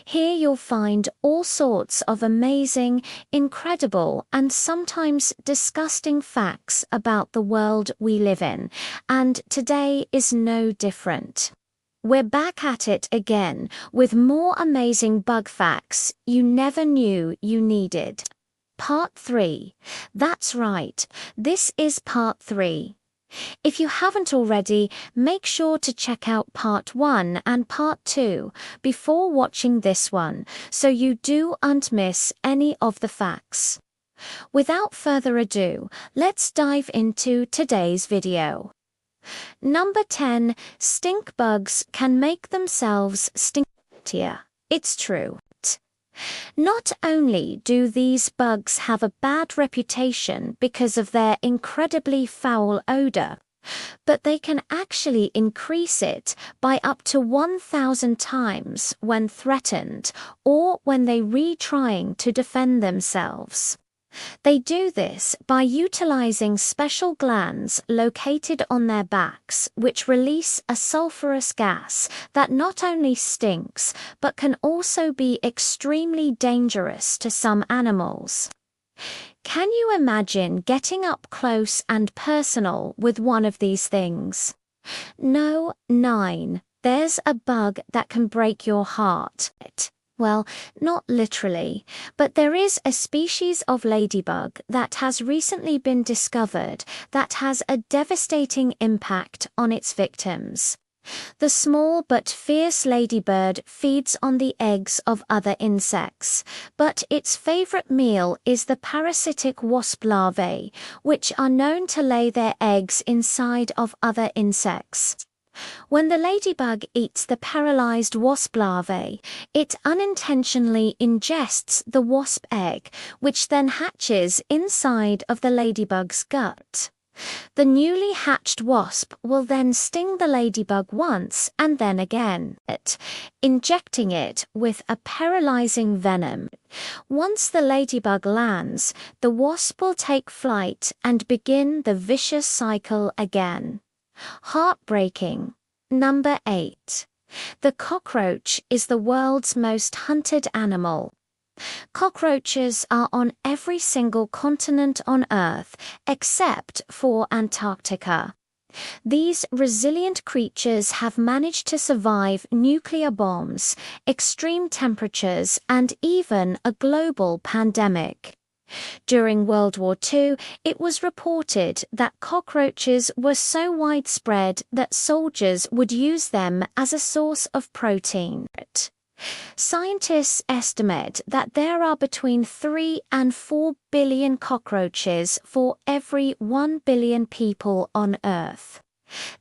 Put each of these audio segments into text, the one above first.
Here you'll find all sorts of amazing, incredible, and sometimes disgusting facts about the world we live in, and today is no different. We're back at it again with more amazing bug facts you never knew you needed. Part 3. That's right, this is Part 3. If you haven't already, make sure to check out Part 1 and Part 2 before watching this one, so you don't miss any of the facts. Without further ado, let's dive into today's video. Number 10. Stink bugs can make themselves stinkier. It's true. Not only do these bugs have a bad reputation because of their incredibly foul odor, but they can actually increase it by up to 1,000 times when threatened or when they retrying to defend themselves. They do this by utilizing special glands located on their backs, which release a sulfurous gas that not only stinks but can also be extremely dangerous to some animals. Can you imagine getting up close and personal with one of these things? No, 9. There's a bug that can break your heart. Well, not literally, but there is a species of ladybug that has recently been discovered that has a devastating impact on its victims. The small but fierce ladybird feeds on the eggs of other insects, but its favorite meal is the parasitic wasp larvae, which are known to lay their eggs inside of other insects. When the ladybug eats the paralyzed wasp larvae, it unintentionally ingests the wasp egg, which then hatches inside of the ladybug's gut. The newly hatched wasp will then sting the ladybug once and then again, injecting it with a paralyzing venom. Once the ladybug lands, the wasp will take flight and begin the vicious cycle again. Heartbreaking. Number 8. The cockroach is the world's most hunted animal. Cockroaches are on every single continent on Earth except for Antarctica. These resilient creatures have managed to survive nuclear bombs, extreme temperatures, and even a global pandemic. During World War II, it was reported that cockroaches were so widespread that soldiers would use them as a source of protein. Scientists estimate that there are between 3 and 4 billion cockroaches for every 1 billion people on Earth.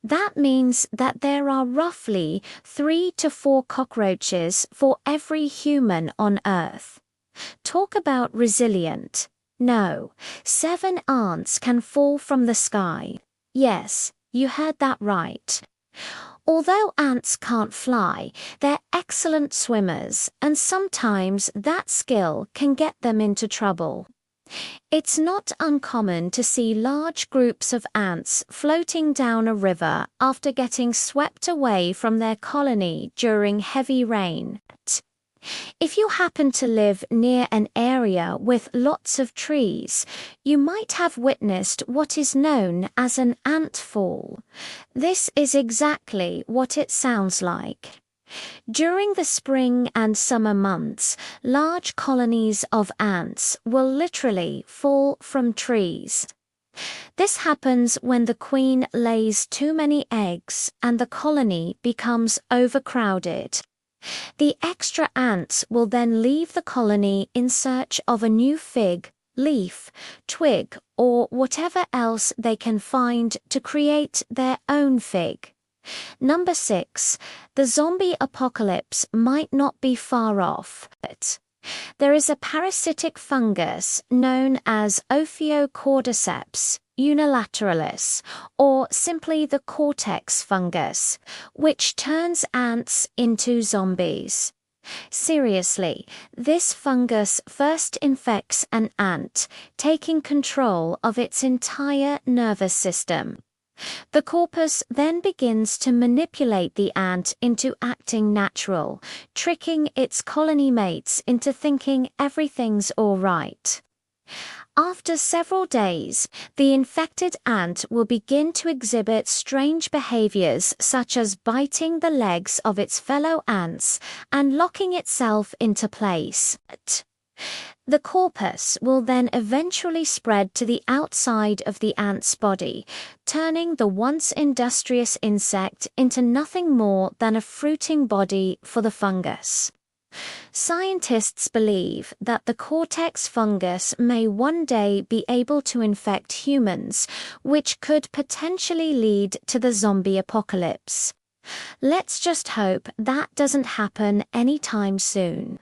That means that there are roughly 3 to 4 cockroaches for every human on Earth. Talk about resilient. No, 7 ants can fall from the sky. Yes, you heard that right. Although ants can't fly, they're excellent swimmers, and sometimes that skill can get them into trouble. It's not uncommon to see large groups of ants floating down a river after getting swept away from their colony during heavy rain. If you happen to live near an area with lots of trees, you might have witnessed what is known as an ant fall. This is exactly what it sounds like. During the spring and summer months, large colonies of ants will literally fall from trees. This happens when the queen lays too many eggs and the colony becomes overcrowded. The extra ants will then leave the colony in search of a new fig, leaf, twig, or whatever else they can find to create their own fig. Number 6. The zombie apocalypse might not be far off. There is a parasitic fungus known as Ophiocordyceps unilateralis, or simply the cortex fungus, which turns ants into zombies. Seriously, this fungus first infects an ant, taking control of its entire nervous system. The corpus then begins to manipulate the ant into acting natural, tricking its colony mates into thinking everything's all right. After several days, the infected ant will begin to exhibit strange behaviors such as biting the legs of its fellow ants and locking itself into place. The corpus will then eventually spread to the outside of the ant's body, turning the once industrious insect into nothing more than a fruiting body for the fungus. Scientists believe that the cortex fungus may one day be able to infect humans, which could potentially lead to the zombie apocalypse. Let's just hope that doesn't happen anytime soon.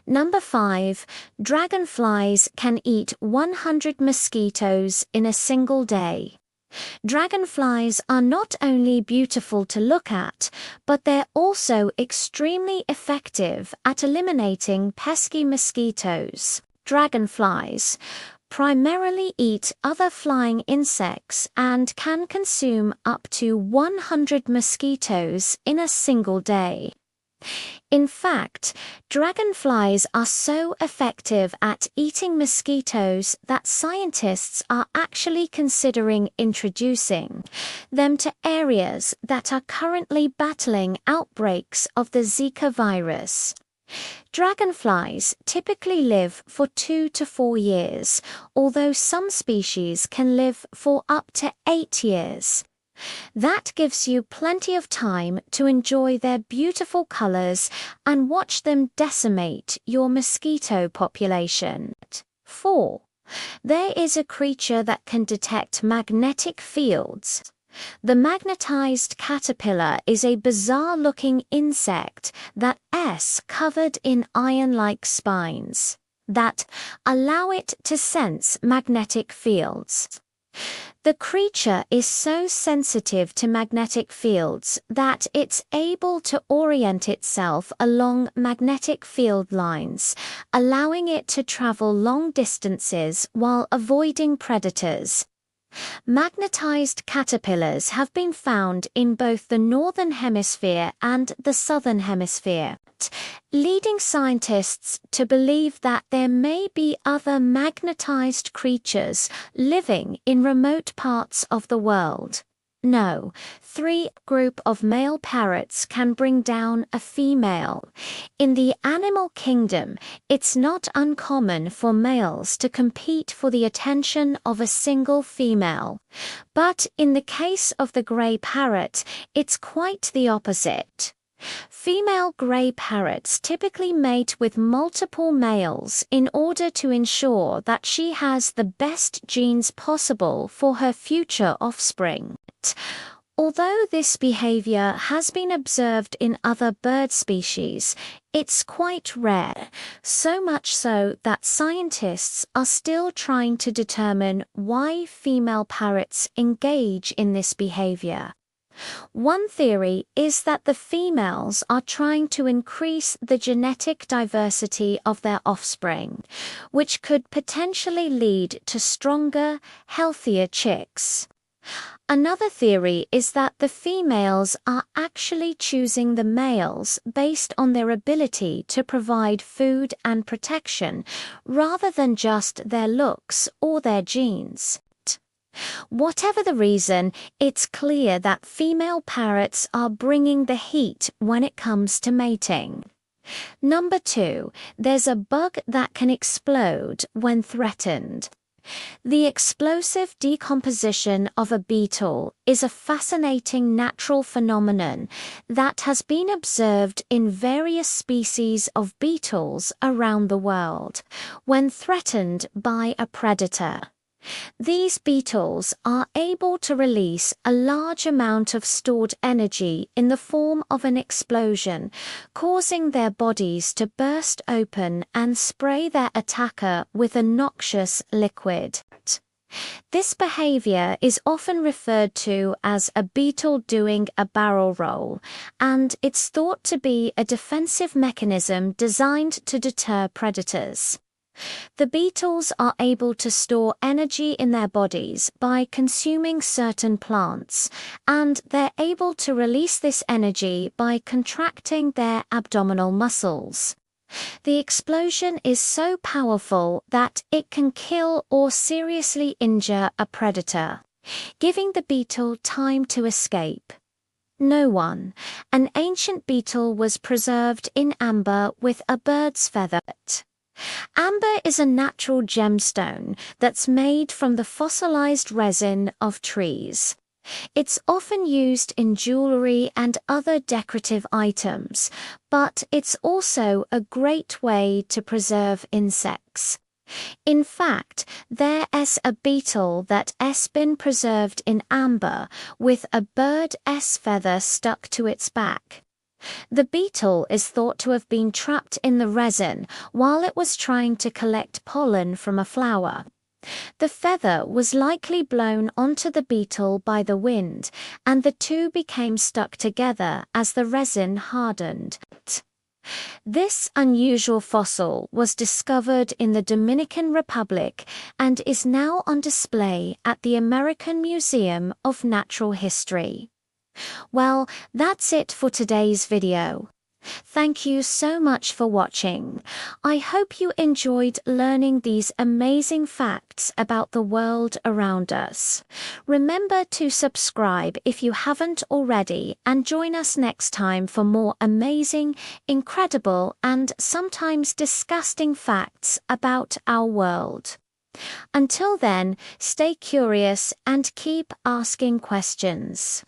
Number 5. Dragonflies can eat 100 mosquitoes in a single day. Dragonflies are not only beautiful to look at, but they're also extremely effective at eliminating pesky mosquitoes. Dragonflies primarily eat other flying insects and can consume up to 100 mosquitoes in a single day. In fact, dragonflies are so effective at eating mosquitoes that scientists are actually considering introducing them to areas that are currently battling outbreaks of the Zika virus. Dragonflies typically live for 2 to 4 years, although some species can live for up to 8 years. That gives you plenty of time to enjoy their beautiful colors and watch them decimate your mosquito population. 4. There is a creature that can detect magnetic fields. The magnetized caterpillar is a bizarre-looking insect that is covered in iron-like spines that allow it to sense magnetic fields. The creature is so sensitive to magnetic fields that it's able to orient itself along magnetic field lines, allowing it to travel long distances while avoiding predators. Magnetized caterpillars have been found in both the northern hemisphere and the southern hemisphere, leading scientists to believe that there may be other magnetized creatures living in remote parts of the world. No, 3 group of male parrots can bring down a female. In the animal kingdom, it's not uncommon for males to compete for the attention of a single female. But in the case of the grey parrot, it's quite the opposite. Female grey parrots typically mate with multiple males in order to ensure that she has the best genes possible for her future offspring. Although this behavior has been observed in other bird species, it's quite rare, so much so that scientists are still trying to determine why female parrots engage in this behavior. One theory is that the females are trying to increase the genetic diversity of their offspring, which could potentially lead to stronger, healthier chicks. Another theory is that the females are actually choosing the males based on their ability to provide food and protection, rather than just their looks or their genes. Whatever the reason, it's clear that female parrots are bringing the heat when it comes to mating. Number 2, there's a bug that can explode when threatened. The explosive decomposition of a beetle is a fascinating natural phenomenon that has been observed in various species of beetles around the world when threatened by a predator. These beetles are able to release a large amount of stored energy in the form of an explosion, causing their bodies to burst open and spray their attacker with a noxious liquid. This behavior is often referred to as a beetle doing a barrel roll, and it's thought to be a defensive mechanism designed to deter predators. The beetles are able to store energy in their bodies by consuming certain plants, and they're able to release this energy by contracting their abdominal muscles. The explosion is so powerful that it can kill or seriously injure a predator, giving the beetle time to escape. No one. An ancient beetle was preserved in amber with a bird's feather. Amber is a natural gemstone that's made from the fossilized resin of trees. It's often used in jewelry and other decorative items, but it's also a great way to preserve insects. In fact, there is a beetle that has been preserved in amber with a bird's feather stuck to its back. The beetle is thought to have been trapped in the resin while it was trying to collect pollen from a flower. The feather was likely blown onto the beetle by the wind, and the two became stuck together as the resin hardened. This unusual fossil was discovered in the Dominican Republic and is now on display at the American Museum of Natural History. Well, that's it for today's video. Thank you so much for watching. I hope you enjoyed learning these amazing facts about the world around us. Remember to subscribe if you haven't already, and join us next time for more amazing, incredible, and sometimes disgusting facts about our world. Until then, stay curious and keep asking questions.